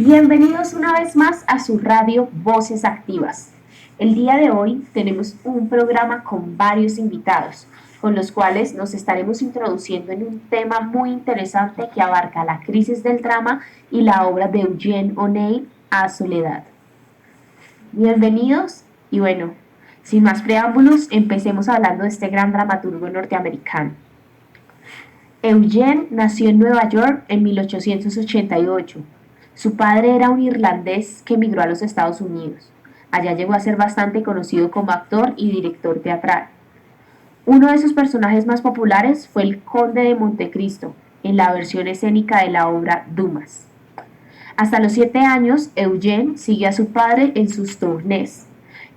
Bienvenidos una vez más a su radio Voces Activas. El día de hoy tenemos un programa con varios invitados, con los cuales nos estaremos introduciendo en un tema muy interesante que abarca la crisis del drama y la obra de Eugene O'Neill, A Soledad. Bienvenidos y bueno, sin más preámbulos, empecemos hablando de este gran dramaturgo norteamericano. Eugene nació en Nueva York en 1888. Su padre era un irlandés que emigró a los Estados Unidos. Allá llegó a ser bastante conocido como actor y director teatral. Uno de sus personajes más populares fue el Conde de Montecristo, en la versión escénica de la obra Dumas. Hasta los 7 años, Eugene siguió a su padre en sus tournées,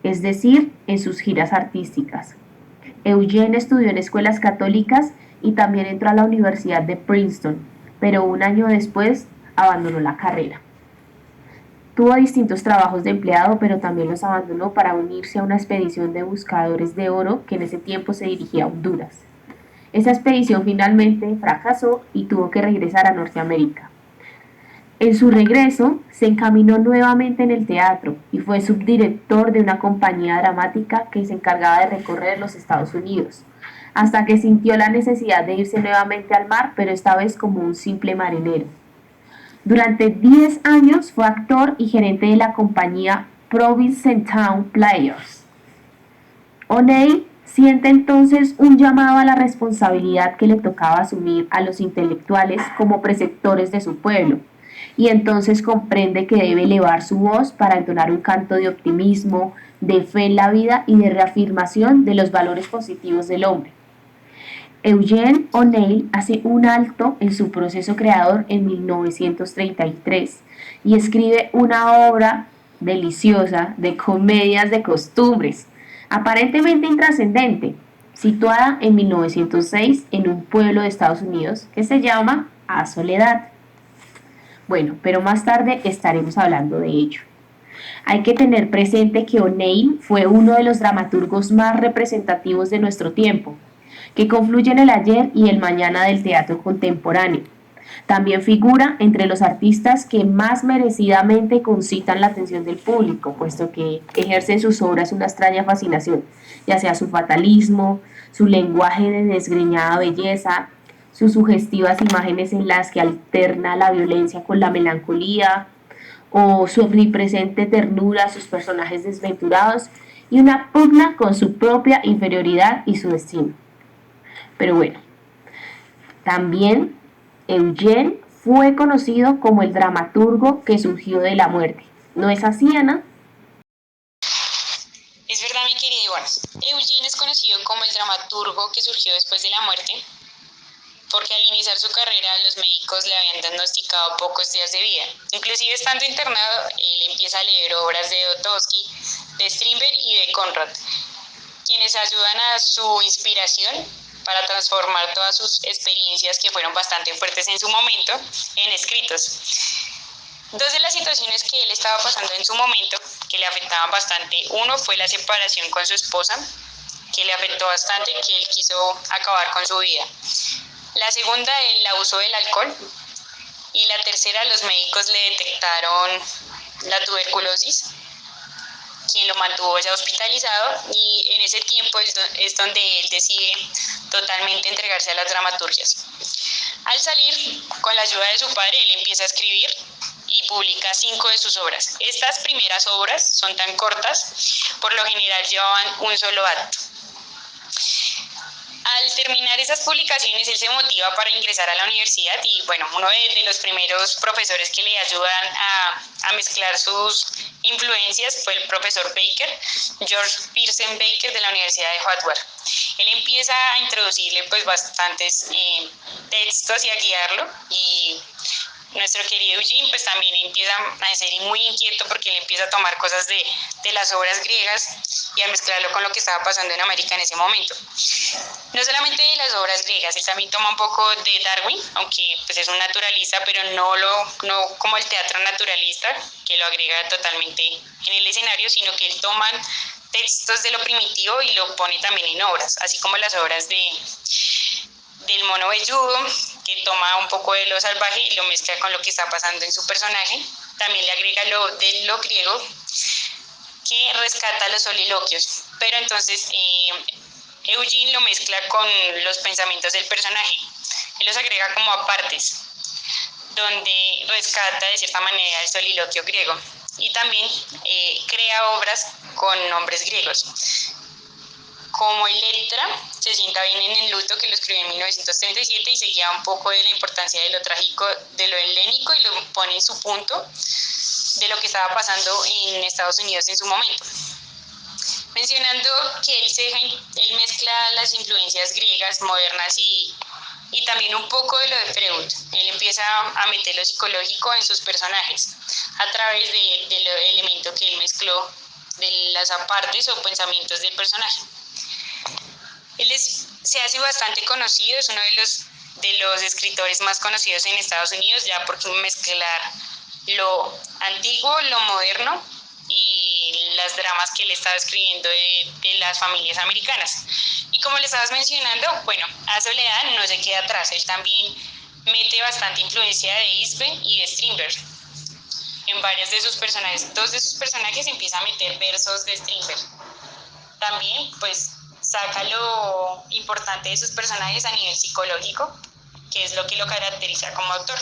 es decir, en sus giras artísticas. Eugene estudió en escuelas católicas y también entró a la Universidad de Princeton, pero un año después abandonó la carrera. Tuvo distintos trabajos de empleado, pero también los abandonó para unirse a una expedición de buscadores de oro que en ese tiempo se dirigía a Honduras. Esa expedición finalmente fracasó y tuvo que regresar a Norteamérica. En su regreso, se encaminó nuevamente en el teatro y fue subdirector de una compañía dramática que se encargaba de recorrer los Estados Unidos, hasta que sintió la necesidad de irse nuevamente al mar, pero esta vez como un simple marinero. Durante 10 años fue actor y gerente de la compañía Provincetown Players. O'Neill siente entonces un llamado a la responsabilidad que le tocaba asumir a los intelectuales como preceptores de su pueblo, y entonces comprende que debe elevar su voz para entonar un canto de optimismo, de fe en la vida y de reafirmación de los valores positivos del hombre. Eugene O'Neill hace un alto en su proceso creador en 1933 y escribe una obra deliciosa de comedias de costumbres, aparentemente intrascendente, situada en 1906 en un pueblo de Estados Unidos que se llama A Soledad. Bueno, pero más tarde estaremos hablando de ello. Hay que tener presente que O'Neill fue uno de los dramaturgos más representativos de nuestro tiempo, que confluyen el ayer y el mañana del teatro contemporáneo. También figura entre los artistas que más merecidamente concitan la atención del público, puesto que ejerce en sus obras una extraña fascinación, ya sea su fatalismo, su lenguaje de desgreñada belleza, sus sugestivas imágenes en las que alterna la violencia con la melancolía, o su omnipresente ternura a sus personajes desventurados y una pugna con su propia inferioridad y su destino. Pero bueno, también Eugene fue conocido como el dramaturgo que surgió de la muerte. ¿No es así, Ana? Es verdad, mi querida Ivonne. Eugene es conocido como el dramaturgo que surgió después de la muerte, porque al iniciar su carrera los médicos le habían diagnosticado pocos días de vida. Inclusive estando internado, él empieza a leer obras de Dostoevsky, de Strindberg y de Conrad, quienes ayudan a su inspiración para transformar todas sus experiencias, que fueron bastante fuertes en su momento, en escritos. Dos de las situaciones que él estaba pasando en su momento, que le afectaban bastante, uno fue la separación con su esposa, que le afectó bastante, que él quiso acabar con su vida. La segunda, el abuso del alcohol. Y la tercera, los médicos le detectaron la tuberculosis, quien lo mantuvo ya hospitalizado, y en ese tiempo es donde él decide totalmente entregarse a las dramaturgias. Al salir, con la ayuda de su padre, él empieza a escribir y publica 5 de sus obras. Estas primeras obras son tan cortas, por lo general llevaban un solo acto. Al terminar esas publicaciones, él se motiva para ingresar a la universidad y bueno, uno de los primeros profesores que le ayudan a mezclar sus influencias fue el profesor Baker, George Pearson Baker, de la Universidad de Harvard. Él empieza a introducirle pues bastantes textos y a guiarlo, y nuestro querido Eugene pues también empieza a ser muy inquieto porque él empieza a tomar cosas de las obras griegas y a mezclarlo con lo que estaba pasando en América en ese momento. No solamente de las obras griegas, él también toma un poco de Darwin, aunque pues es un naturalista, pero no como el teatro naturalista, que lo agrega totalmente en el escenario, sino que él toma textos de lo primitivo y lo pone también en obras, así como las obras del mono velludo, que toma un poco de lo salvaje y lo mezcla con lo que está pasando en su personaje. También le agrega lo de lo griego, que rescata los soliloquios, pero entonces Eugene lo mezcla con los pensamientos del personaje y los agrega como a partes, donde rescata de cierta manera el soliloquio griego y también crea obras con nombres griegos. Como Electra se sienta bien en el luto, que lo escribió en 1937 y se guía un poco de la importancia de lo trágico, de lo helénico, y lo pone en su punto de lo que estaba pasando en Estados Unidos en su momento. Mencionando que él mezcla las influencias griegas, modernas y también un poco de lo de Freud. Él empieza a meter lo psicológico en sus personajes a través de los elementos que él mezcló de las apartes o pensamientos del personaje. Se hace bastante conocido, es uno de los escritores más conocidos en Estados Unidos, ya porque mezclar lo antiguo, lo moderno y las dramas que él estaba escribiendo de las familias americanas. Y como le estabas mencionando, bueno, a Soledad no se queda atrás, él también mete bastante influencia de Ibsen y de Strindberg en varios de sus personajes. Dos de sus personajes empieza a meter versos de Strindberg. También, pues, saca lo importante de sus personajes a nivel psicológico, que es lo que lo caracteriza como autor.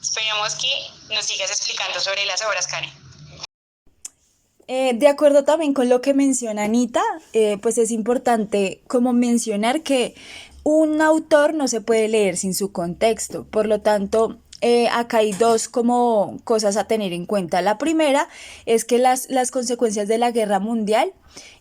Esperemos que nos sigas explicando sobre las obras, Karen. De acuerdo también con lo que menciona Anita, pues es importante como mencionar que un autor no se puede leer sin su contexto. Por lo tanto, acá hay dos como cosas a tener en cuenta. La primera es que las consecuencias de la guerra mundial,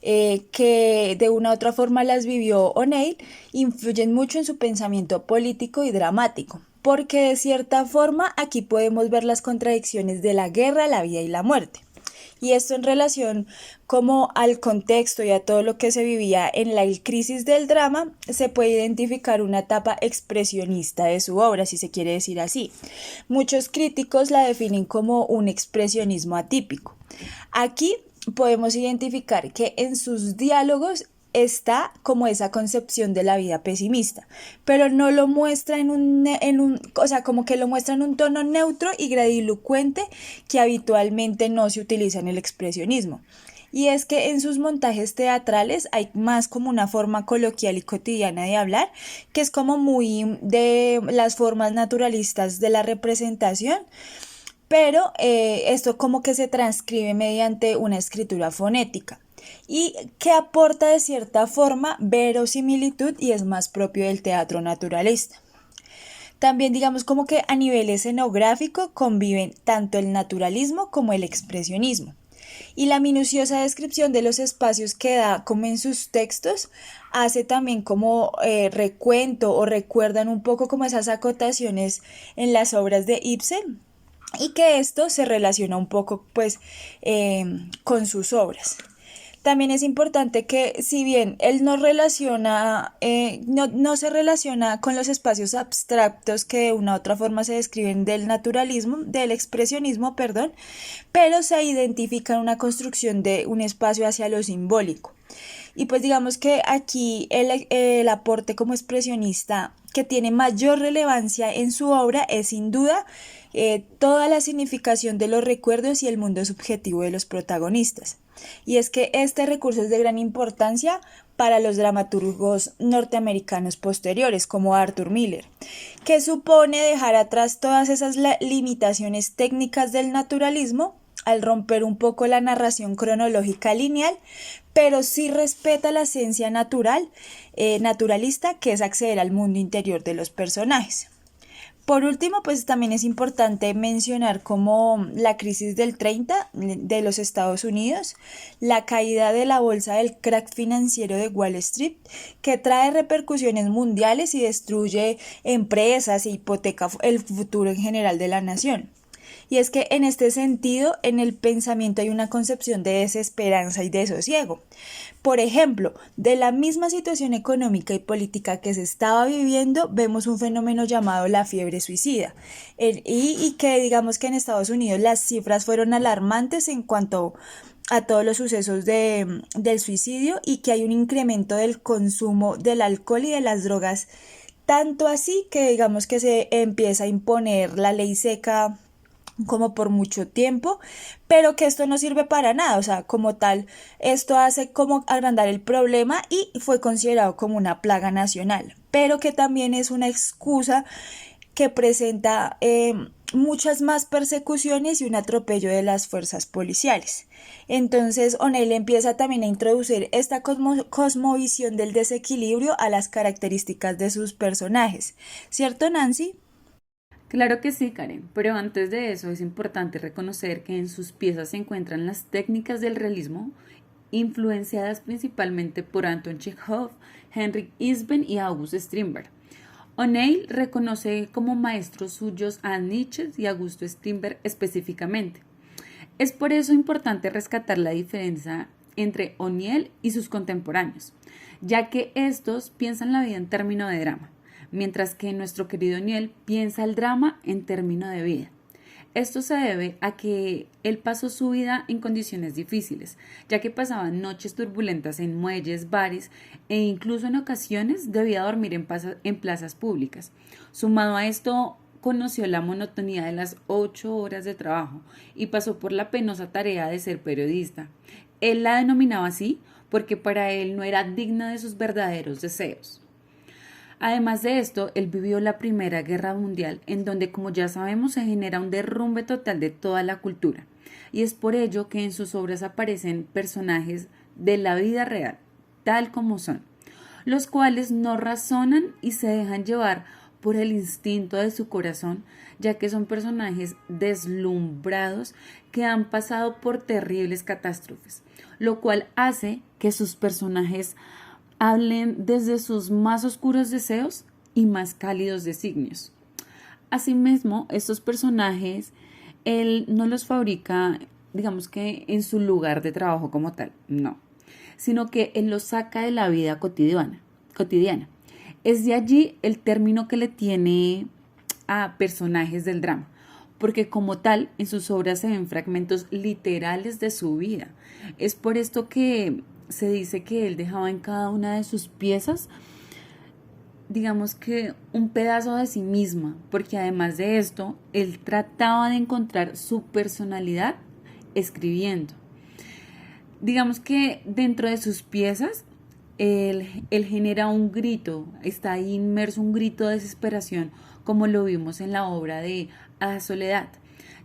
que de una u otra forma las vivió O'Neill, influyen mucho en su pensamiento político y dramático. Porque de cierta forma aquí podemos ver las contradicciones de la guerra, la vida y la muerte. Y esto en relación como al contexto y a todo lo que se vivía en la crisis del drama, se puede identificar una etapa expresionista de su obra, si se quiere decir así. Muchos críticos la definen como un expresionismo atípico. Aquí podemos identificar que en sus diálogos está como esa concepción de la vida pesimista, pero no lo muestra o sea, como que lo muestra en un tono neutro y grandilocuente que habitualmente no se utiliza en el expresionismo. Y es que en sus montajes teatrales hay más como una forma coloquial y cotidiana de hablar, que es como muy de las formas naturalistas de la representación, pero esto como que se transcribe mediante una escritura fonética y que aporta de cierta forma verosimilitud y es más propio del teatro naturalista. También digamos como que a nivel escenográfico conviven tanto el naturalismo como el expresionismo. Y la minuciosa descripción de los espacios que da como en sus textos hace también como recuento o recuerdan un poco como esas acotaciones en las obras de Ibsen y que esto se relaciona un poco pues con sus obras. También es importante que si bien él no se relaciona con los espacios abstractos que de una u otra forma se describen del expresionismo, perdón, pero se identifica en una construcción de un espacio hacia lo simbólico. Y pues digamos que aquí el aporte como expresionista que tiene mayor relevancia en su obra es sin duda toda la significación de los recuerdos y el mundo subjetivo de los protagonistas. Y es que este recurso es de gran importancia para los dramaturgos norteamericanos posteriores, como Arthur Miller, que supone dejar atrás todas esas limitaciones técnicas del naturalismo al romper un poco la narración cronológica lineal, pero sí respeta la esencia naturalista, que es acceder al mundo interior de los personajes. Por último, pues también es importante mencionar como la crisis del 30 de los Estados Unidos, la caída de la bolsa del crack financiero de Wall Street, que trae repercusiones mundiales y destruye empresas e hipoteca el futuro en general de la nación. Y es que en este sentido, en el pensamiento hay una concepción de desesperanza y desosiego. Por ejemplo, de la misma situación económica y política que se estaba viviendo, vemos un fenómeno llamado la fiebre suicida. Y que digamos que en Estados Unidos las cifras fueron alarmantes en cuanto a todos los sucesos del suicidio y que hay un incremento del consumo del alcohol y de las drogas tanto así que digamos que se empieza a imponer la ley seca como por mucho tiempo, pero que esto no sirve para nada, o sea, como tal, esto hace como agrandar el problema y fue considerado como una plaga nacional, pero que también es una excusa que presenta muchas más persecuciones y un atropello de las fuerzas policiales. Entonces, O'Neill empieza también a introducir esta cosmovisión del desequilibrio a las características de sus personajes. ¿Cierto, Nancy? Claro que sí, Karen, pero antes de eso es importante reconocer que en sus piezas se encuentran las técnicas del realismo, influenciadas principalmente por Anton Chekhov, Henrik Ibsen y August Strindberg. O'Neill reconoce como maestros suyos a Nietzsche y Augusto Strindberg específicamente. Es por eso importante rescatar la diferencia entre O'Neill y sus contemporáneos, ya que estos piensan la vida en términos de drama, mientras que nuestro querido O'Neill piensa el drama en términos de vida. Esto se debe a que él pasó su vida en condiciones difíciles, ya que pasaba noches turbulentas en muelles, bares e incluso en ocasiones debía dormir en plazas públicas. Sumado a esto, conoció la monotonía de las 8 horas de trabajo y pasó por la penosa tarea de ser periodista. Él la denominaba así porque para él no era digna de sus verdaderos deseos. Además de esto, él vivió la Primera Guerra Mundial, en donde, como ya sabemos, se genera un derrumbe total de toda la cultura. Y es por ello que en sus obras aparecen personajes de la vida real, tal como son, los cuales no razonan y se dejan llevar por el instinto de su corazón, ya que son personajes deslumbrados que han pasado por terribles catástrofes, lo cual hace que sus personajes hablen desde sus más oscuros deseos y más cálidos designios. Asimismo, estos personajes, él no los fabrica, digamos que en su lugar de trabajo como tal, no, sino que él los saca de la vida cotidiana. Es de allí el término que le tiene a personajes del drama, porque como tal, en sus obras se ven fragmentos literales de su vida. Es por esto que se dice que él dejaba en cada una de sus piezas, digamos que un pedazo de sí misma, porque además de esto, él trataba de encontrar su personalidad escribiendo. Digamos que dentro de sus piezas, él genera un grito, está ahí inmerso un grito de desesperación, como lo vimos en la obra de A Soledad,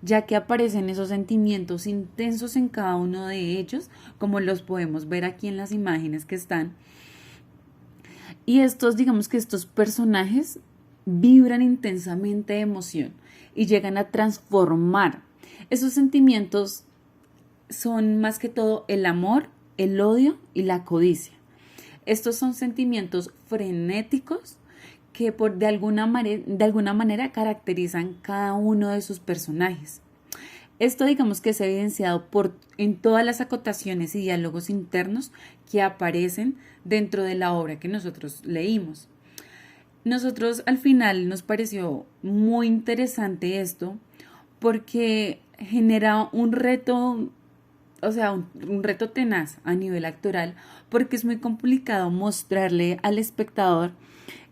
ya que aparecen esos sentimientos intensos en cada uno de ellos, como los podemos ver aquí en las imágenes que están. Y digamos que estos personajes vibran intensamente de emoción y llegan a transformar. Esos sentimientos son más que todo el amor, el odio y la codicia. Estos son sentimientos frenéticos que de alguna manera caracterizan cada uno de sus personajes. Esto digamos que es evidenciado en todas las acotaciones y diálogos internos que aparecen dentro de la obra que nosotros leímos. Nosotros al final nos pareció muy interesante esto porque genera un reto, o sea, un reto tenaz a nivel actoral, porque es muy complicado mostrarle al espectador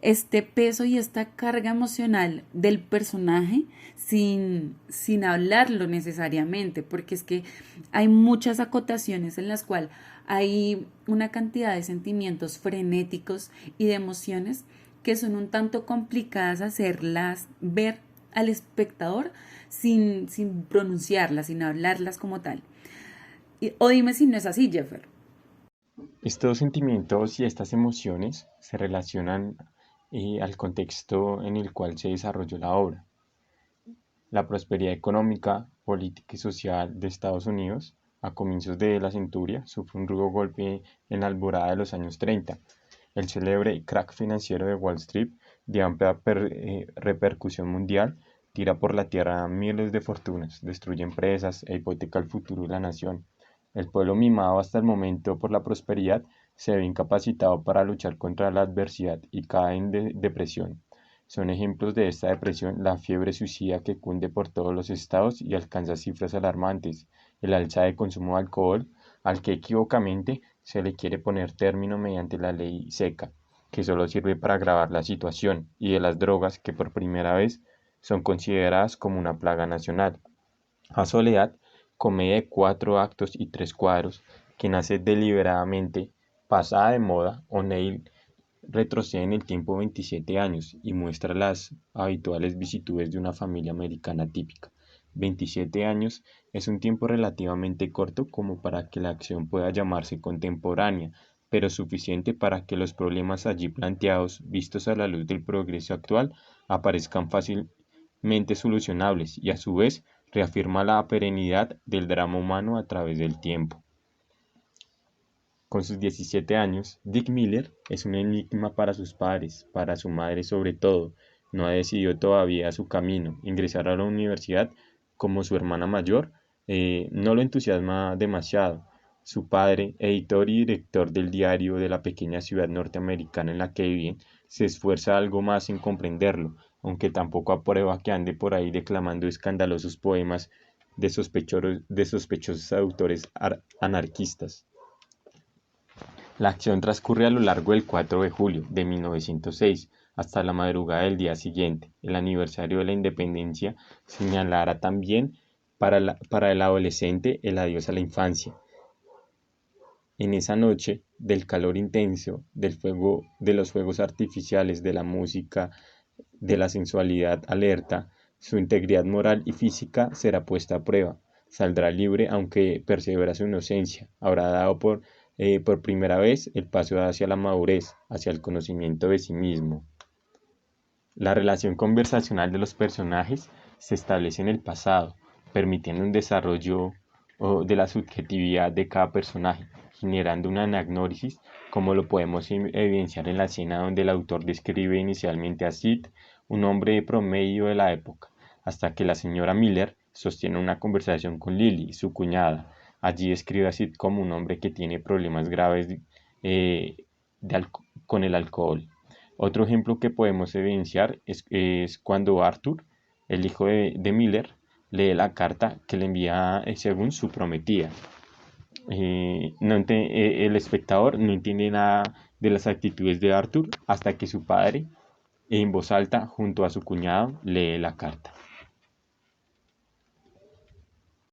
este peso y esta carga emocional del personaje sin hablarlo necesariamente, porque es que hay muchas acotaciones en las cuales hay una cantidad de sentimientos frenéticos y de emociones que son un tanto complicadas hacerlas ver al espectador sin pronunciarlas, sin hablarlas como tal. O dime si no es así, Jeffer. Estos sentimientos y estas emociones se relacionan al contexto en el cual se desarrolló la obra. La prosperidad económica, política y social de Estados Unidos a comienzos de la centuria sufre un rudo golpe en la alborada de los años 30. El célebre crack financiero de Wall Street, de amplia repercusión mundial, tira por la tierra miles de fortunas, destruye empresas e hipoteca el futuro de la nación. El pueblo mimado hasta el momento por la prosperidad se ve incapacitado para luchar contra la adversidad y cae en depresión. Son ejemplos de esta depresión la fiebre suicida que cunde por todos los estados y alcanza cifras alarmantes, el alza de consumo de alcohol, al que equivocamente se le quiere poner término mediante la ley seca, que solo sirve para agravar la situación, y de las drogas, que por primera vez son consideradas como una plaga nacional. A Soledad, comedia de 4 actos y 3 cuadros, que nace deliberadamente pasada de moda. O'Neill retrocede en el tiempo 27 años y muestra las habituales vicisitudes de una familia americana típica. 27 años es un tiempo relativamente corto como para que la acción pueda llamarse contemporánea, pero suficiente para que los problemas allí planteados, vistos a la luz del progreso actual, aparezcan fácilmente solucionables, y a su vez reafirma la perenidad del drama humano a través del tiempo. Con sus 17 años, Dick Miller es un enigma para sus padres, para su madre sobre todo. No ha decidido todavía su camino. Ingresar a la universidad como su hermana mayor no lo entusiasma demasiado. Su padre, editor y director del diario de la pequeña ciudad norteamericana en la que viven, se esfuerza algo más en comprenderlo, aunque tampoco aprueba que ande por ahí declamando escandalosos poemas de sospechosos autores anarquistas. La acción transcurre a lo largo del 4 de julio de 1906 hasta la madrugada del día siguiente. El aniversario de la independencia señalará también para el adolescente el adiós a la infancia. En esa noche del calor intenso, del fuego, de los fuegos artificiales, de la música, de la sensualidad alerta, su integridad moral y física será puesta a prueba. Saldrá libre aunque persevera su inocencia. Habrá dado por primera vez el paso hacia la madurez, hacia el conocimiento de sí mismo. La relación conversacional de los personajes se establece en el pasado, permitiendo un desarrollo de la subjetividad de cada personaje, generando una anagnórisis, como lo podemos evidenciar en la escena donde el autor describe inicialmente a Sid, un hombre de promedio de la época, hasta que la señora Miller sostiene una conversación con Lily, su cuñada. Allí describe a Sid como un hombre que tiene problemas graves con el alcohol. Otro ejemplo que podemos evidenciar es cuando Arthur, el hijo de Miller, lee la carta que le envía según su prometida. El espectador no entiende nada de las actitudes de Arthur hasta que su padre, en voz alta, junto a su cuñado, lee la carta.